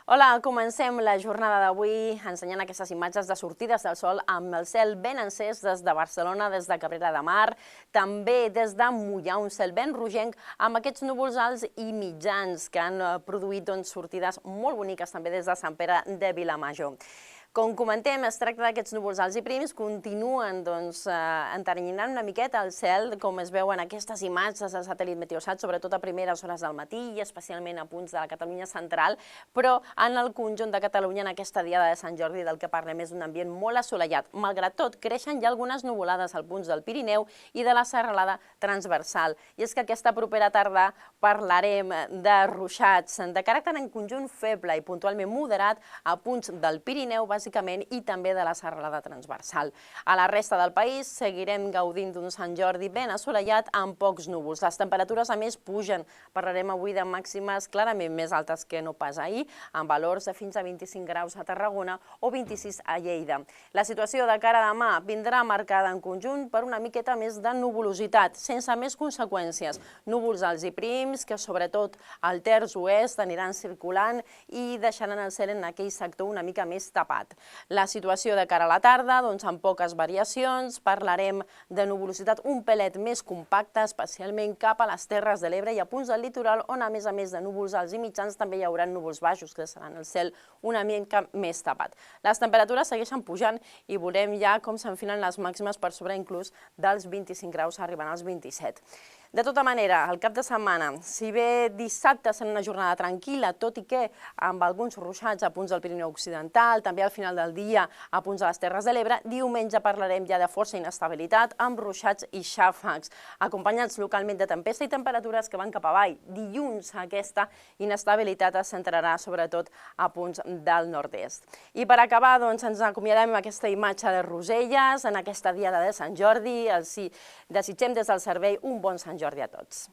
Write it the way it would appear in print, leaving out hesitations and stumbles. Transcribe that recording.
Hola, comencem la jornada d'avui ensenyant aquestes imatges de sortides del sol amb el cel ben encès des de Barcelona, des de Cabrera de Mar, també des de Moià, un cel ben rogenc amb aquests núvols alts i mitjans que han produït sortides molt boniques també des de Sant Pere de Vilamajor. Com comentem, es tracta d'aquests núvols alts i prims, continuen enternyinant una miqueta el cel, com es veuen aquestes imatges del satèl·lit Meteosat, sobretot a primeres hores del matí i especialment a punts de la Catalunya central, però en el conjunt de Catalunya en aquesta diada de Sant Jordi del que parlem és un ambient molt assolellat. Malgrat tot, creixen ja algunes nuvolades als punts del Pirineu i de la serralada transversal. I és que aquesta propera tarda parlarem de ruixats de caràcter en conjunt feble i puntualment moderat a punts del Pirineu, bàsicament, i també de la serralada transversal. A la resta del país seguirem gaudint d'un Sant Jordi ben assolellat amb pocs núvols. Les temperatures, a més, pugen. Parlarem avui de màximes clarament més altes que no pas ahir, amb valors de fins a 25 graus a Tarragona o 26 a Lleida. La situació de cara a demà vindrà marcada en conjunt per una miqueta més de nuvolositat, sense més conseqüències. Núvols alts i prims que, sobretot al terç oest, aniran circulant i deixaran el cel en aquell sector una mica més tapat. La situació de cara a la tarda, amb poques variacions, parlarem de nuvolositat un pelet més compacta, especialment cap a les Terres de l'Ebre i a punts del litoral, on a més de núvols alts i mitjans també hi haurà núvols baixos, que seran el cel una mica més tapat. Les temperatures segueixen pujant i veurem ja com s'enfilen les màximes per sobre inclús dels 25 graus, arribant als 27. De tota manera, el cap de setmana, si bé dissabte serà una jornada tranquil·la, tot i que amb alguns ruixats a punts del Pirineu Occidental, també al final del dia a punts de les Terres de l'Ebre, diumenge parlarem ja de força inestabilitat amb ruixats i xàfecs, acompanyats localment de tempesta i temperatures que van cap avall. Dilluns aquesta inestabilitat es centrarà sobretot a punts del nord-est. I per acabar, ens acomiadem amb aquesta imatge de Roselles en aquesta diada de Sant Jordi. Els desitgem des del servei un bon Sant Jordi a tots.